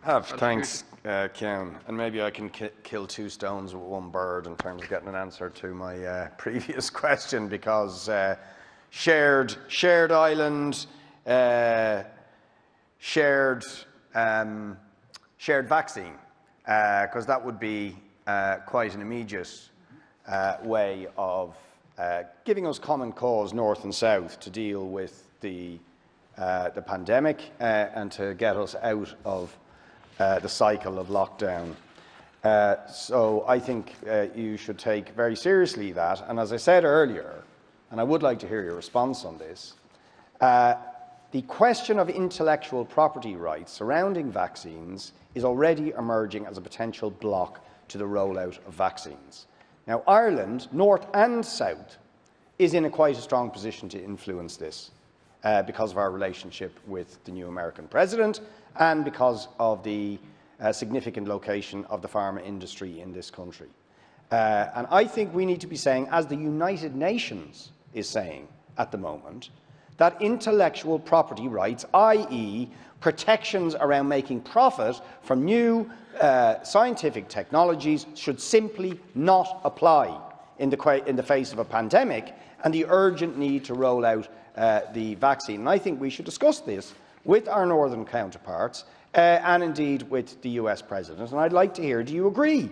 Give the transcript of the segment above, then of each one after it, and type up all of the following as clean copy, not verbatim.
Thanks, Cian. And maybe I can kill two stones with one bird in terms of getting an answer to my previous question, because shared island, shared vaccine, because that would be quite an immediate way of giving us common cause, north and south, to deal with the pandemic and to get us out of the cycle of lockdown. So I think you should take very seriously that. And as I said earlier, and I would like to hear your response on this, the question of intellectual property rights surrounding vaccines is already emerging as a potential block to the rollout of vaccines. Now, Ireland, north and south, is in quite a strong position to influence this because of our relationship with the new American president and because of the significant location of the pharma industry in this country. And I think we need to be saying, as the United Nations is saying at the moment, that intellectual property rights, i.e. protections around making profit from new scientific technologies, should simply not apply in the face of a pandemic and the urgent need to roll out the vaccine. And I think we should discuss this with our northern counterparts and indeed with the US President. And I'd like to hear, do you agree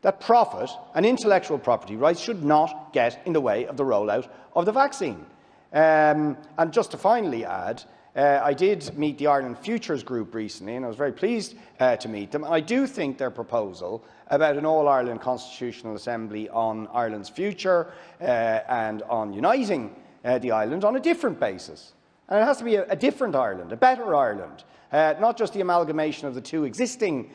that profit and intellectual property rights should not get in the way of the rollout of the vaccine? And just to finally add, I did meet the Ireland Futures Group recently, and I was very pleased to meet them. And I do think their proposal about an all-Ireland Constitutional Assembly on Ireland's future and on uniting the island on a different basis. And it has to be a different Ireland, a better Ireland, not just the amalgamation of the two existing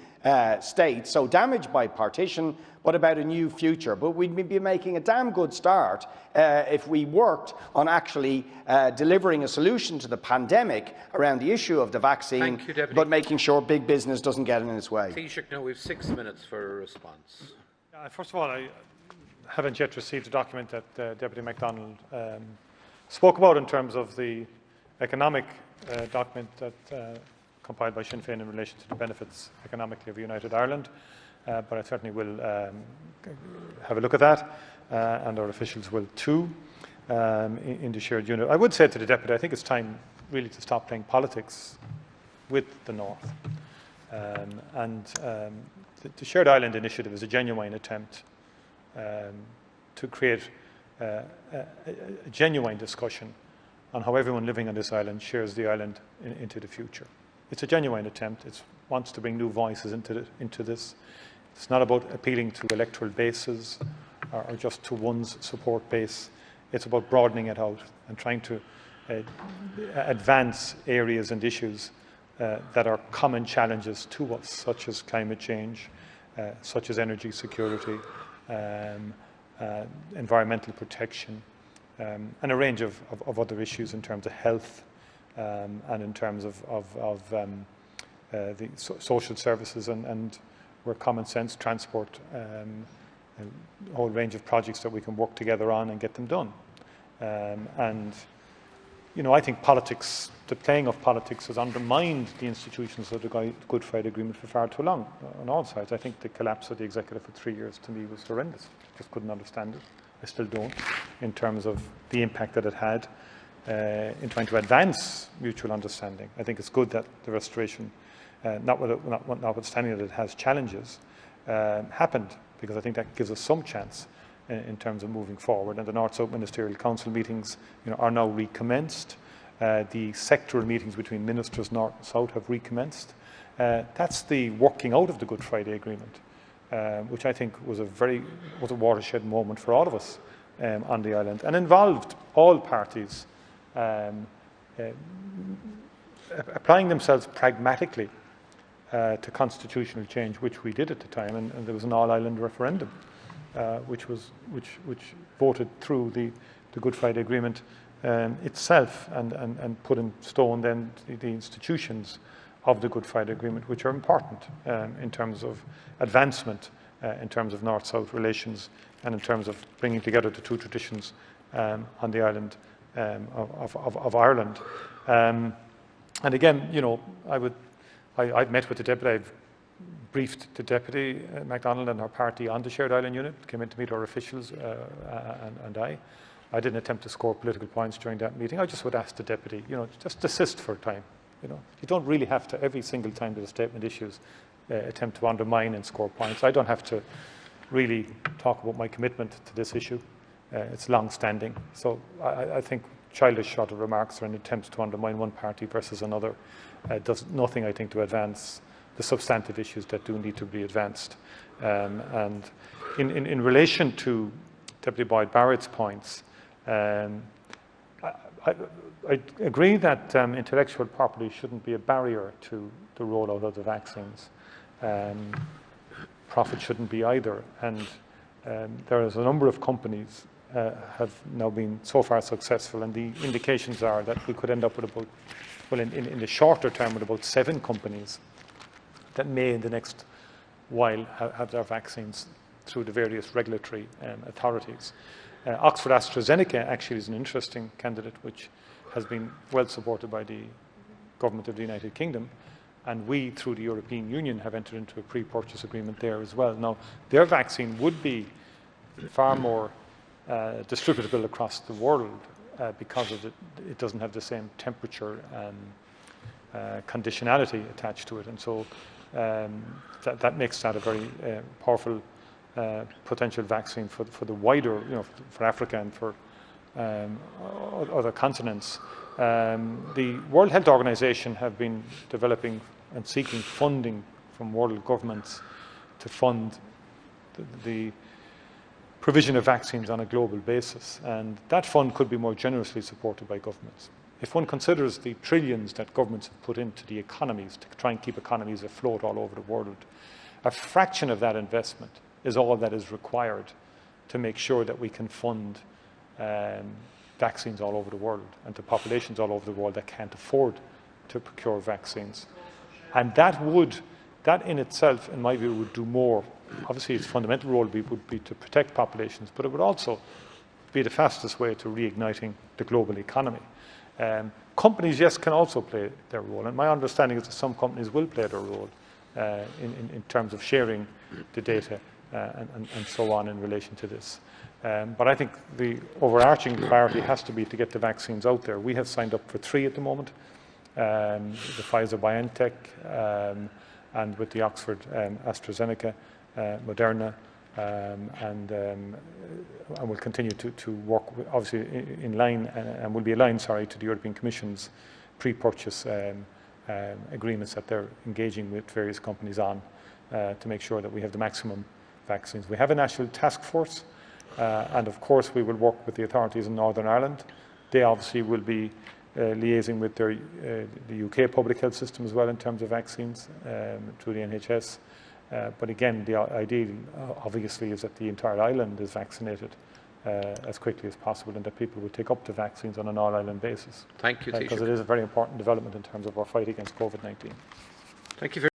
states so damaged by partition, but about a new future. But we'd be making a damn good start if we worked on actually delivering a solution to the pandemic around the issue of the vaccine, but making sure big business doesn't get in its way. Taoiseach, now we have 6 minutes for a response. First of all, I haven't yet received a document that Deputy MacDonald spoke about in terms of the economic document that compiled by Sinn Féin in relation to the benefits economically of United Ireland, but I certainly will have a look at that, and our officials will too, in the shared unit. I would say to the Deputy, I think it's time really to stop playing politics with the North. The Shared Island Initiative is a genuine attempt to create a genuine discussion on how everyone living on this island shares the island into the future. It's a genuine attempt. It wants to bring new voices into this. It's not about appealing to electoral bases or just to one's support base. It's about broadening it out and trying to advance areas and issues that are common challenges to us, such as climate change, such as energy security, environmental protection, and a range of other issues in terms of health and in terms of the social services and where common sense, transport, a whole range of projects that we can work together on and get them done. I think politics, the playing of politics, has undermined the institutions of the Good Friday Agreement for far too long on all sides. I think the collapse of the executive for 3 years to me was horrendous. I just couldn't understand it. I still don't, in terms of the impact that it had in trying to advance mutual understanding. I think it's good that the restoration, notwithstanding that it has challenges, happened, because I think that gives us some chance in terms of moving forward. And the North-South Ministerial Council meetings are now recommenced. The sectoral meetings between ministers, North and South, have recommenced. That's the working out of the Good Friday Agreement, which I think was a watershed moment for all of us on the island, and involved all parties applying themselves pragmatically to constitutional change, which we did at the time, and there was an all-island referendum, which voted through the Good Friday Agreement itself, and put in stone then the institutions of the Good Friday Agreement, which are important in terms of advancement, in terms of North-South relations, and in terms of bringing together the two traditions on the island of Ireland. And again, I would I've met with the Deputy. I've briefed the Deputy MacDonald and her party on the Shared Island Unit, came in to meet our officials and I didn't attempt to score political points during that meeting. I just would ask the Deputy, just desist for a time. You don't really have to, every single time that a statement issues, attempt to undermine and score points. I don't have to really talk about my commitment to this issue. It's long-standing. So I think childish sort of remarks or an attempt to undermine one party versus another does nothing, I think, to advance the substantive issues that do need to be advanced. And in relation to Deputy Boyd Barrett's points, I agree that intellectual property shouldn't be a barrier to the rollout of the vaccines. Profit shouldn't be either. And there is a number of companies have now been so far successful, and the indications are that we could end up with about, in the shorter term, with about 7 companies that may in the next while have their vaccines through the various regulatory authorities. Oxford AstraZeneca actually is an interesting candidate which has been well supported by the government of the United Kingdom, and we through the European Union have entered into a pre-purchase agreement there as well. Now their vaccine would be far more distributable across the world because of it doesn't have the same temperature conditionality attached to it, and so that makes that a very powerful potential vaccine for the wider, for Africa and for other continents. The World Health Organization have been developing and seeking funding from world governments to fund the provision of vaccines on a global basis, and that fund could be more generously supported by governments. If one considers the trillions that governments have put into the economies to try and keep economies afloat all over the world, a fraction of that investment is all that is required to make sure that we can fund vaccines all over the world and to populations all over the world that can't afford to procure vaccines. And that in itself, in my view, would do more. Obviously, its fundamental role would be to protect populations, but it would also be the fastest way to reigniting the global economy. Companies, yes, can also play their role, and my understanding is that some companies will play their role in terms of sharing the data and so on in relation to this. But I think the overarching priority has to be to get the vaccines out there. We have signed up for 3 at the moment, the Pfizer-BioNTech, and with the Oxford AstraZeneca, Moderna, and we'll continue to work, obviously, in line, and will be aligned, to the European Commission's pre-purchase agreements that they're engaging with various companies on to make sure that we have the maximum vaccines. We have a national task force, and of course we will work with the authorities in Northern Ireland. They obviously will be liaising with the UK public health system as well in terms of vaccines through the NHS. But again, the ideal obviously is that the entire island is vaccinated as quickly as possible, and that people will take up the vaccines on an all-island basis. Thank you, Taoiseach. Because it is a very important development in terms of our fight against COVID-19. Thank you very